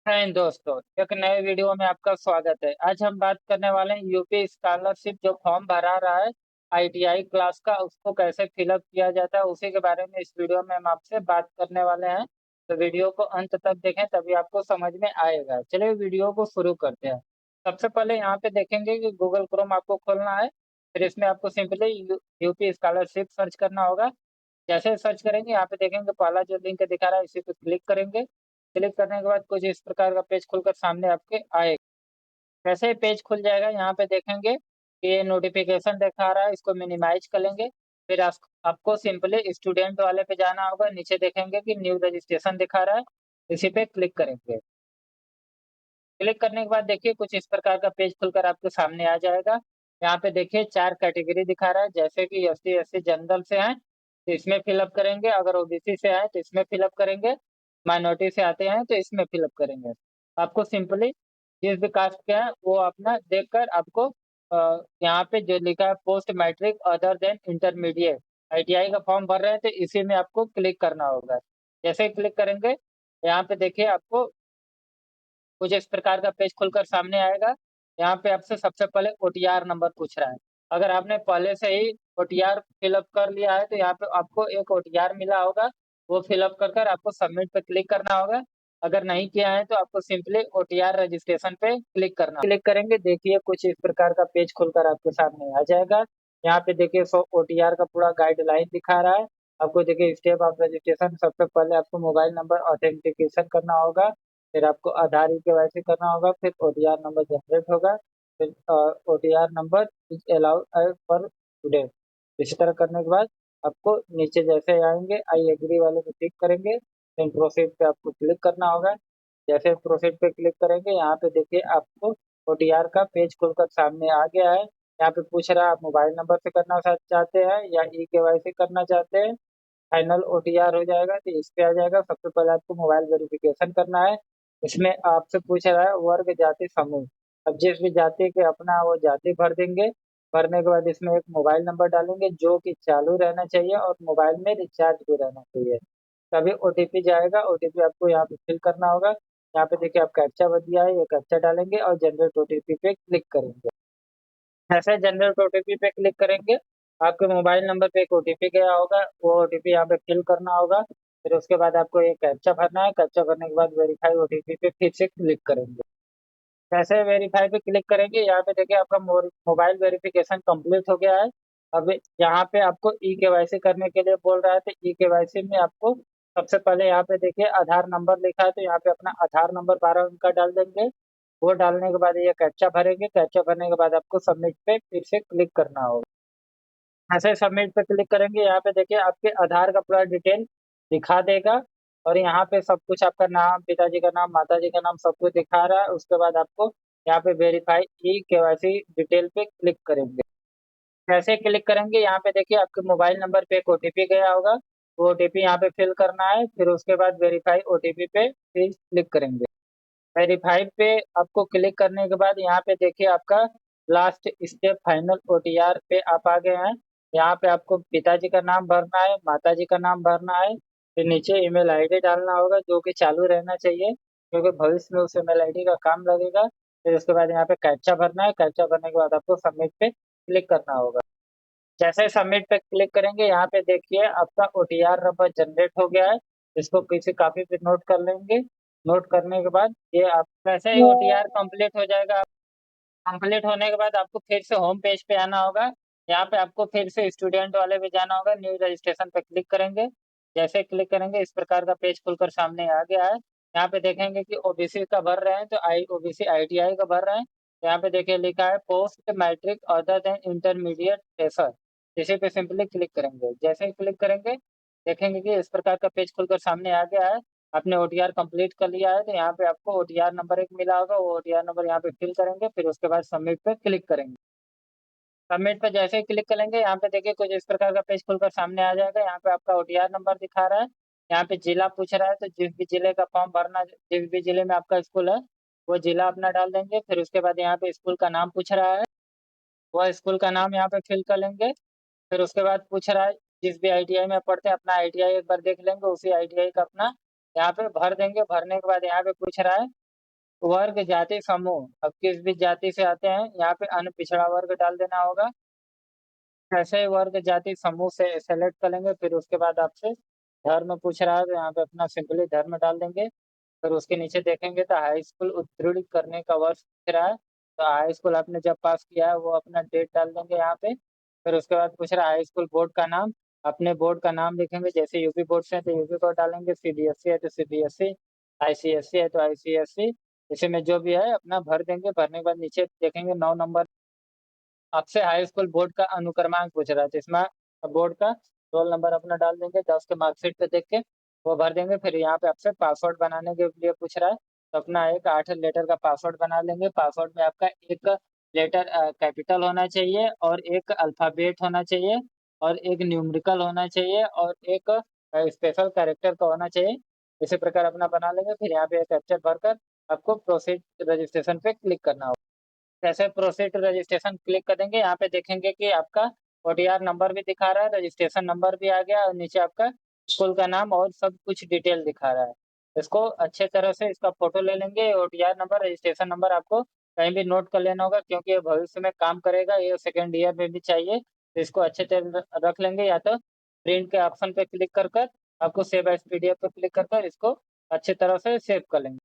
हाय दोस्तों, एक नए वीडियो में आपका स्वागत है। आज हम बात करने वाले हैं यूपी स्कॉलरशिप जो फॉर्म भरा रहा है आईटीआई क्लास का, उसको कैसे फिलअप किया जाता है उसी के बारे में इस वीडियो में हम आपसे बात करने वाले हैं। तो वीडियो को अंत तक देखें तभी आपको समझ में आएगा। चलिए वीडियो को शुरू करते हैं। सबसे पहले यहाँ पे देखेंगे कि गूगल क्रोम आपको खोलना है। फिर इसमें आपको सिंपली यूपी स्कॉलरशिप सर्च करना होगा। जैसे सर्च करेंगे यहाँ पे देखेंगे पहला जो लिंक दिखा रहा है इसी पे क्लिक करेंगे। क्लिक करने के बाद कुछ इस प्रकार का पेज खुलकर सामने आपके आएगा। जैसे ही पेज खुल जाएगा यहाँ पे देखेंगे कि ये नोटिफिकेशन दिखा रहा है, इसको मिनिमाइज कर लेंगे। फिर आपको सिंपली स्टूडेंट वाले पे जाना होगा। नीचे देखेंगे कि न्यू रजिस्ट्रेशन दिखा रहा है, इसी पे क्लिक करेंगे। क्लिक करने के बाद देखिए कुछ इस प्रकार का पेज खुलकर आपके सामने आ जाएगा। यहाँ पे देखिए 4 कैटेगरी दिखा रहा है, जैसे कि एससी, एससी जनरल से हैं तो इसमें फिलअप करेंगे, अगर ओबीसी से हैं तो इसमें फिलअप करेंगे, माइनॉरिटी से आते हैं तो इसमें फिलअप करेंगे। आपको सिंपली जिस भी कास्ट के हैं वो अपना देखकर आपको यहाँ पे जो लिखा है post matric other than intermediate ITI का फॉर्म भर रहे हैं तो इसी में आपको क्लिक करना होगा। जैसे ही क्लिक करेंगे यहाँ पे देखिए आपको कुछ इस प्रकार का पेज खुलकर सामने आएगा। यहाँ पे आपसे सबसे पहले ओटीआर नंबर पूछ रहा है। अगर आपने पहले से ही ओटीआर फिलअप कर लिया है तो यहाँ पे आपको एक ओटीआर मिला होगा, वो फिलअप कर कर आपको सबमिट पे क्लिक करना होगा। अगर नहीं किया है तो आपको सिंपली ओटीआर रजिस्ट्रेशन पे क्लिक करना क्लिक करेंगे, देखिए कुछ इस प्रकार का पेज खुलकर आपके सामने आ जाएगा। यहाँ पे देखिए ओटीआर का पूरा गाइडलाइन दिखा रहा है। आपको देखिए स्टेप ऑफ रजिस्ट्रेशन, सबसे पहले आपको मोबाइल नंबर ऑथेंटिकेशन करना होगा। फिर आपको आधार ई केवाईसी करना होगा, फिर ओटीआर नंबर जनरेट होगा, फिर OTR number is allowed for student. इसी तरह करने के बाद आपको नीचे जैसे आएंगे आई एग्री वाले पे क्लिक करेंगे, फिर प्रोसीड पे आपको क्लिक करना होगा। जैसे प्रोसीड पे क्लिक करेंगे यहाँ पे देखिए आपको ओटीआर का पेज खुलकर सामने आ गया है। यहाँ पे पूछ रहा है आप मोबाइल नंबर से करना चाहते हैं या ई केवाईसी करना चाहते हैं। फाइनल ओटीआर हो जाएगा तो इस पे आ जाएगा। सबसे पहले आपको मोबाइल वेरिफिकेशन करना है। इसमें आपसे पूछ रहा है वर्ग जाति समूह। अब जिस भी जाति के अपना वो जाति भर देंगे। भरने के बाद इसमें एक मोबाइल नंबर डालेंगे जो कि चालू रहना चाहिए और मोबाइल में रिचार्ज भी रहना चाहिए। तभी ओटीपी जाएगा, ओटीपी आपको यहाँ पे फिल करना होगा। यहाँ पे देखिए आप कैप्चा बच गया है, ये कैप्चा डालेंगे और जनरेट ओटीपी पे क्लिक करेंगे। ऐसे जनरेट ओटीपी पे क्लिक करेंगे, आपके मोबाइल नंबर पे एक ओटीपी गया होगा, वो ओटीपी यहाँ पे फिल करना होगा। फिर उसके बाद आपको एक कैप्चा भरना है, कैप्चा भरने के बाद वेरीफाई ओटीपी पे फिर से क्लिक करेंगे। जैसे वेरीफाई पे क्लिक करेंगे यहाँ पे देखिए आपका मोबाइल वेरिफिकेशन कंप्लीट हो गया है। अब यहाँ पे आपको ई केवाईसी करने के लिए बोल रहा है तो ई केवाईसी में आपको सबसे पहले यहाँ पे देखिए आधार नंबर लिखा है तो यहाँ पे अपना आधार नंबर 12 अंक का डाल देंगे। वो डालने के बाद ये कैप्चा भरेंगे, कैप्चा भरने के बाद आपको सबमिट पे फिर से क्लिक करना होगा। ऐसे सबमिट पे क्लिक करेंगे यहाँ पे देखिए आपके आधार का पूरा डिटेल दिखा देगा और यहाँ पे सब कुछ आपका नाम, पिताजी का नाम, माताजी का नाम सब कुछ दिखा रहा है। उसके बाद आपको यहाँ पे वेरीफाई ई केवाईसी डिटेल पे क्लिक करेंगे। जैसे क्लिक करेंगे यहाँ पे देखिए आपके मोबाइल नंबर पे एक ओटीपी गया होगा, वो ओटीपी यहाँ पे फिल करना है। फिर उसके बाद वेरीफाई ओटीपी पे फिर क्लिक करेंगे। वेरीफाई पे आपको क्लिक करने के बाद यहाँ पे देखिए आपका लास्ट स्टेप फाइनल ओटीआर पे आप आ गए हैं। यहाँ पे आपको पिताजी का नाम भरना है, माताजी का नाम भरना है, फिर नीचे ईमेल आईडी डालना होगा जो कि चालू रहना चाहिए क्योंकि भविष्य में उस ईमेल आईडी का काम लगेगा। फिर उसके बाद यहाँ पे कैप्चा भरना है, कैप्चा भरने के बाद आपको सबमिट पे क्लिक करना होगा। जैसे सबमिट पे क्लिक करेंगे यहाँ पे देखिए आपका ओटीआर नंबर जनरेट हो गया है। इसको किसी कॉपी पे नोट कर लेंगे। नोट करने के बाद ये आप वैसे ही ओटीआर कंप्लीट हो जाएगा। कंप्लीट होने के बाद आपको फिर से होम पेज पे आना होगा। यहाँ पे आपको फिर से स्टूडेंट वाले पे जाना होगा, न्यू रजिस्ट्रेशन पे क्लिक करेंगे। जैसे क्लिक करेंगे इस प्रकार का पेज खुलकर सामने आ गया है। यहाँ पे देखेंगे कि ओबीसी का भर रहे हैं तो आई ओबीसी आईटीआई का भर रहे हैं। यहाँ पे देखिए लिखा है post matric other than intermediate fresher. इसी पे सिंपली क्लिक करेंगे। जैसे ही क्लिक करेंगे देखेंगे कि इस प्रकार का पेज खुलकर सामने आ गया है। आपने ओटीआर कंप्लीट कर लिया है तो यहाँ पे आपको ओटीआर नंबर एक मिला होगा, वो ओटीआर नंबर यहाँ पे फिल करेंगे। फिर उसके बाद सबमिट पे क्लिक करेंगे। सबमिट पे जैसे ही क्लिक करेंगे यहाँ पे देखिए कुछ इस प्रकार का पेज खुलकर सामने आ जाएगा। यहाँ पे आपका ओटीआर नंबर दिखा रहा है। यहाँ पे जिला पूछ रहा है तो जिस भी जिले का फॉर्म भरना, जिस भी जिले में आपका स्कूल है वो जिला अपना डाल देंगे। फिर उसके बाद यहाँ पे स्कूल का नाम पूछ रहा है, वह स्कूल का नाम यहाँ पे फिल कर लेंगे। फिर उसके बाद पूछ रहा है जिस भी आईटीआई में पढ़ते हैं अपना आईटीआई एक बार देख लेंगे, उसी आईटीआई का अपना यहाँ पे भर देंगे। भरने के बाद यहाँ पे पूछ रहा है वर्ग, जाति, समूह, अब किस भी जाति से आते हैं, यहाँ पे अन्य पिछड़ा वर्ग डाल देना होगा। ऐसे ही वर्ग, जाति, समूह से सेलेक्ट कर लेंगे, फिर उसके बाद आपसे धर्म पूछ रहा है, तो यहाँ पे अपना सिंपली धर्म डाल देंगे। फिर उसके नीचे देखेंगे तो हाई स्कूल उत्तीर्ण करने का वर्ष पूछ रहा है, तो हाई स्कूल आपने जब पास किया है वो अपना डेट डाल देंगे यहाँ पे। फिर उसके बाद पूछ रहा है हाई स्कूल बोर्ड का नाम, अपने बोर्ड का नाम लिखेंगे, जैसे यूपी बोर्ड से है तो यूपी बोर्ड डालेंगे, सीबीएसई है तो सीबीएसई, आईसीएसई है तो आईसीएसई, इसी में जो भी है अपना भर देंगे। भरने के बाद नीचे देखेंगे 9 नंबर आपसे हाई स्कूल बोर्ड का अनुक्रमांक पूछ रहा है, तो इसमें बोर्ड का रोल नंबर अपना डाल देंगे, 10 के मार्कशीट पे देख के वो भर देंगे। फिर यहाँ पे आपसे पासवर्ड बनाने के लिए पूछ रहा है, तो अपना एक 8 लेटर का पासवर्ड बना लेंगे। पासवर्ड में आपका एक लेटर कैपिटल होना चाहिए और एक अल्फाबेट होना चाहिए और एक न्यूमेरिकल होना चाहिए और एक स्पेशल कैरेक्टर का होना चाहिए। इसी प्रकार अपना बना लेंगे। फिर यहाँ पे कैप्चर भरकर आपको प्रोसीड रजिस्ट्रेशन पे क्लिक करना होगा। जैसे प्रोसीड टू रजिस्ट्रेशन क्लिक करेंगे, यहाँ पे देखेंगे कि आपका ओटीआर नंबर भी दिखा रहा है, रजिस्ट्रेशन नंबर भी आ गया और नीचे आपका स्कूल का नाम और सब कुछ डिटेल दिखा रहा है। इसको अच्छे तरह से इसका फोटो ले लेंगे। ओटीआर नंबर, रजिस्ट्रेशन नंबर आपको कहीं भी नोट कर लेना होगा, क्योंकि ये भविष्य में काम करेगा, ये सेकेंड ईयर में भी चाहिए, तो इसको अच्छे तरह रख लेंगे। या तो प्रिंट के ऑप्शन पे क्लिक कर कर आपको सेव एज पीडीएफ पे क्लिक कर कर इसको अच्छे तरह से सेव कर लेंगे।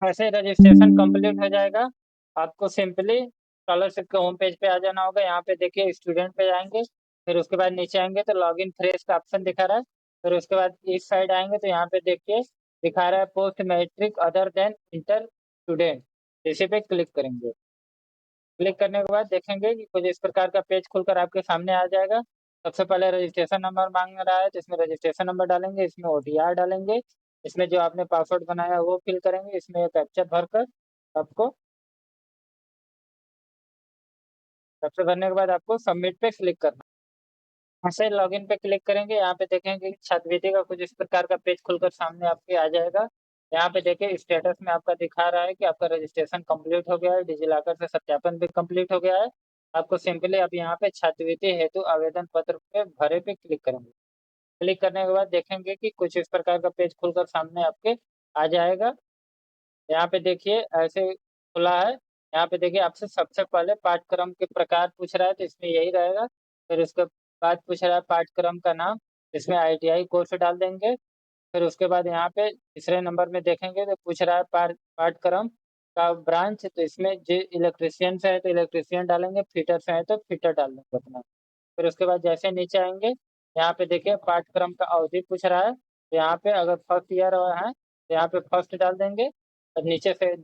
ऐसे रजिस्ट्रेशन कंप्लीट हो जाएगा। आपको सिंपली स्कॉलरशिप के होम पेज पे आ जाना होगा। यहाँ पे देखिए स्टूडेंट पे जाएंगे, फिर उसके बाद नीचे आएंगे तो लॉगिन फ्रेश का ऑप्शन दिखा रहा है। फिर उसके बाद इस साइड आएंगे तो यहाँ पे देखिए दिखा रहा है post matric other than inter student, इसी पे क्लिक करेंगे। क्लिक करने के बाद देखेंगे कि कुछ इस प्रकार का पेज खुलकर आपके सामने आ जाएगा। सबसे पहले रजिस्ट्रेशन नंबर मांग रहा है, तो इसमें रजिस्ट्रेशन नंबर डालेंगे, इसमें ओटीआर डालेंगे, इसमें जो आपने पासवर्ड बनाया है वो फिल करेंगे, इसमें एक कैप्चर भरकर आपको कैप्चर भरने के बाद आपको सबमिट पे क्लिक करना है। ऐसे लॉगिन पे क्लिक करेंगे, यहाँ पे देखेंगे कि छात्रवृत्ति का कुछ इस प्रकार का पेज खुलकर सामने आपके आ जाएगा। यहाँ पे देखिए स्टेटस में आपका दिखा रहा है कि आपका रजिस्ट्रेशन कंप्लीट हो गया है, डिजिलॉकर से सत्यापन भी कंप्लीट हो गया है। आपको सिंपली अब यहाँ पे छात्रवृत्ति हेतु आवेदन पत्र पे भरे पे क्लिक करेंगे। क्लिक करने के बाद देखेंगे कि कुछ इस प्रकार का पेज खुलकर सामने आपके आ जाएगा। यहाँ पे देखिए ऐसे खुला है। यहाँ पे देखिए आपसे सबसे पहले पाठ्यक्रम के प्रकार पूछ रहा है, तो इसमें यही रहेगा। फिर उसके बाद पूछ रहा है पाठ्यक्रम का नाम, इसमें आईटीआई कोर्स डाल देंगे। फिर उसके बाद यहाँ पे तीसरे नंबर में देखेंगे तो पूछ रहा है पाठ्यक्रम का ब्रांच, तो इसमें जो इलेक्ट्रिशियन से है तो इलेक्ट्रिशियन डालेंगे, फिटर से है तो फिटर डाल देंगे अपना। फिर उसके बाद जैसे नीचे आएंगे, यहाँ पे देखिए पाठ्यक्रम का अवधि पूछ रहा है, तो यहाँ पे अगर फर्स्ट ईयर है तो यहाँ पे फर्स्ट डाल देंगे और नीचे से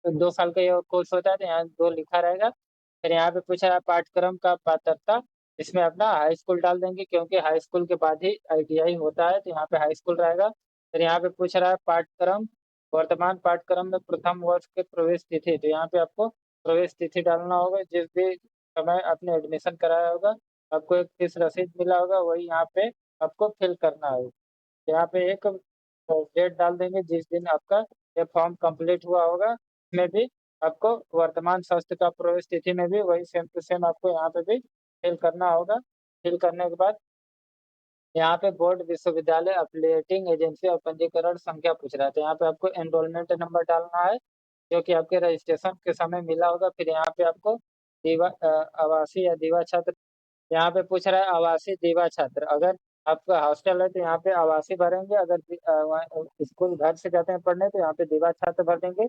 2 साल का ये कोर्स होता है तो यहाँ 2 लिखा रहेगा। फिर यहाँ पे पूछ रहा है पाठ्यक्रम का पात्रता, इसमें अपना हाई स्कूल डाल देंगे, क्योंकि हाई स्कूल के बाद ही आईटीआई होता है, तो यहाँ पे हाई स्कूल रहेगा। फिर यहाँ पे पूछ रहा है पाठ्यक्रम, वर्तमान पाठ्यक्रम में प्रथम वर्ष के प्रवेश तिथि, तो यहाँ पे आपको प्रवेश तिथि डालना होगा, जिस भी समय आपने एडमिशन कराया होगा आपको एक फीस रसीद मिला होगा, वही यहाँ पे आपको फिल करना है। यहाँ पे एक डेट डाल देंगे जिस दिन आपका ये फॉर्म कंप्लीट हुआ होगा, इसमें भी आपको वर्तमान संस्था का प्रवेश तिथि में भी वही सेम टू सेम आपको यहाँ पे भी फिल करना होगा। फिल करने के बाद यहाँ पे बोर्ड, विश्वविद्यालय, एफिलिएटिंग एजेंसी और पंजीकरण संख्या पूछ रहा है, तो यहाँ पे आपको एनरोलमेंट नंबर डालना है जो कि आपके रजिस्ट्रेशन के समय मिला होगा। फिर यहाँ पे आपको आवासीय या दीवा छात्र, यहाँ पे पूछ रहा है आवासीय दीवा छात्र, अगर आपका हॉस्टल है तो यहाँ पे आवासीय भरेंगे, अगर स्कूल घर से जाते हैं पढ़ने तो यहाँ पे दीवा छात्र भर देंगे।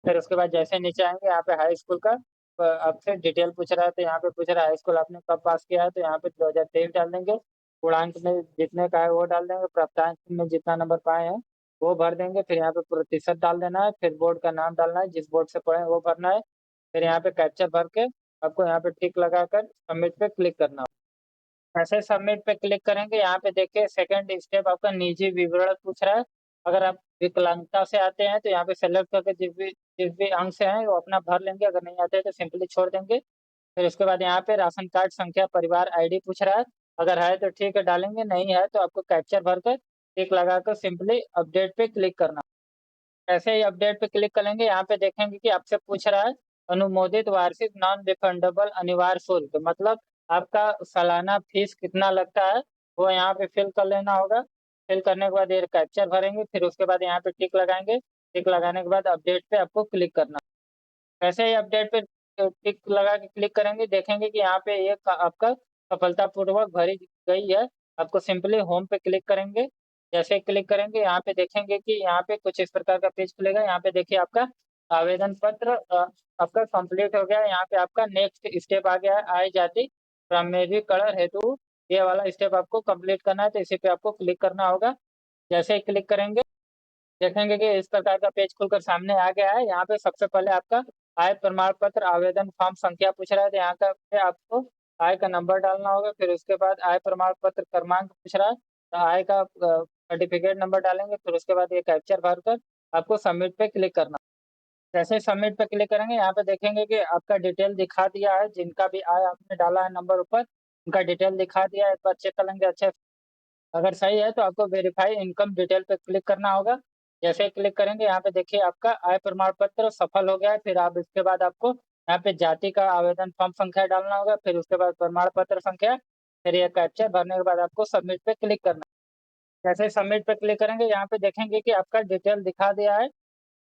फिर उसके बाद जैसे नीचे आएंगे यहाँ पे हाई स्कूल का आपसे डिटेल पूछ रहा है, तो यहाँ पे पूछ रहा है हाई स्कूल आपने कब पास किया है, तो यहाँ पे 2023 डाल देंगे। पूर्णांक में जितने का है वो डाल देंगे, प्राप्तांक में जितना नंबर पाए हैं वो भर देंगे। फिर यहाँ पे प्रतिशत डाल देना है, फिर बोर्ड का नाम डालना है, जिस बोर्ड से पढ़े वो भरना है। फिर यहाँ पे कैप्चर भर के आपको यहाँ पे टिक लगाकर सबमिट पे क्लिक करना होगा। ऐसे सबमिट पे क्लिक करेंगे, यहाँ पे देखिए सेकंड स्टेप आपका निजी विवरण पूछ रहा है। अगर आप विकलांगता से आते हैं तो यहाँ पे सेलेक्ट करके जिस भी अंक से हैं वो अपना भर लेंगे, अगर नहीं आते हैं तो सिंपली छोड़ देंगे। फिर उसके बाद यहाँ पे राशन कार्ड संख्या, परिवार आईडी पूछ रहा है, अगर है तो ठीक है डालेंगे, नहीं है तो आपको कैप्चर भरकर टिक लगाकर सिंपली अपडेट पे क्लिक करना। ऐसे ही अपडेट पे क्लिक करेंगे, यहाँ पे देखेंगे कि आपसे पूछ रहा है अनुमोदित वार्षिक नॉन रिफंडेबल अनिवार्य शुल्क, मतलब आपका सालाना फीस कितना लगता है वो यहाँ पे फिल कर लेना होगा। फिल करने के बाद ये कैप्चर भरेंगे, फिर उसके बाद यहाँ पे टिक लगाएंगे। टिक लगाने के बाद अपडेट पे आपको क्लिक करना। जैसे ही अपडेट पे टिक लगा के क्लिक करेंगे, देखेंगे कि यहाँ पे एक आपका सफलतापूर्वक भरी गई है। आपको सिंपली होम पे क्लिक करेंगे। जैसे ही क्लिक करेंगे, यहाँ पे देखेंगे कि यहाँ पे कुछ इस प्रकार का पेज खुलेगा। यहाँ पे देखिए आपका आवेदन पत्र आपका कंप्लीट हो गया है। यहाँ पे आपका नेक्स्ट स्टेप आ गया है, आय जाति प्रमाणीकरण हेतु ये वाला स्टेप आपको कंप्लीट करना है, तो इसी पे आपको क्लिक करना होगा। जैसे ही क्लिक करेंगे, देखेंगे कि इस प्रकार का पेज खुलकर सामने आ गया है। यहाँ पे सबसे पहले आपका आय प्रमाण पत्र आवेदन फॉर्म संख्या पूछ रहा है, तो यहाँ का पे आपको आय का नंबर डालना होगा। फिर उसके बाद आय प्रमाण पत्र क्रमांक पूछ रहा है, तो आय का सर्टिफिकेट नंबर डालेंगे। फिर उसके बाद ये कैप्चर भरकर आपको सबमिट पे क्लिक करना। जैसे सबमिट पे क्लिक करेंगे, यहाँ पे देखेंगे कि आपका डिटेल दिखा दिया है। जिनका भी आय आपने डाला है नंबर ऊपर, उनका डिटेल दिखा दिया है। एक बार चेक कर लेंगे अच्छे। अगर सही है तो आपको वेरीफाई इनकम डिटेल पे क्लिक करना होगा। जैसे ही क्लिक करेंगे, यहाँ पे देखिए आपका आय प्रमाण पत्र सफल हो गया है। फिर आप इसके बाद आपको यहाँ पे जाति का आवेदन फॉर्म संख्या डालना होगा। फिर उसके बाद प्रमाण पत्र संख्या, फिर ये कैप्चा भरने के बाद आपको सबमिट पे क्लिक करना है। जैसे ही सबमिट पे क्लिक करेंगे, यहाँ पे देखेंगे कि आपका डिटेल दिखा दिया है।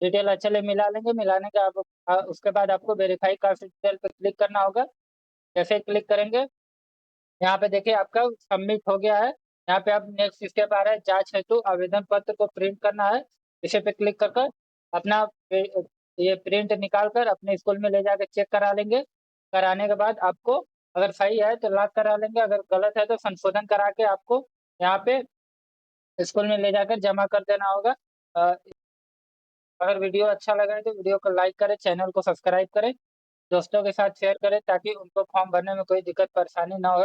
डिटेल अच्छे से मिला लेंगे। मिलाने के आप उसके बाद आपको वेरीफाई कास्ट डिटेल पे क्लिक करना होगा। जैसे ही क्लिक करेंगे, यहाँ पे देखिए आपका सबमिट हो गया है। यहाँ पे आप नेक्स्ट स्टेप आ रहा है, जांच हेतु आवेदन पत्र को प्रिंट करना है। इसे पे क्लिक कर कर अपना ये प्रिंट निकाल कर अपने स्कूल में ले जाकर चेक करा लेंगे। कराने के बाद आपको अगर सही है तो लॉक करा लेंगे, अगर गलत है तो संशोधन करा के आपको यहाँ पे स्कूल में ले जाकर जमा कर देना होगा। अगर वीडियो अच्छा लगा है तो वीडियो को लाइक करें, चैनल को सब्सक्राइब करें, दोस्तों के साथ शेयर करें ताकि उनको फॉर्म भरने में कोई दिक्कत परेशानी ना हो।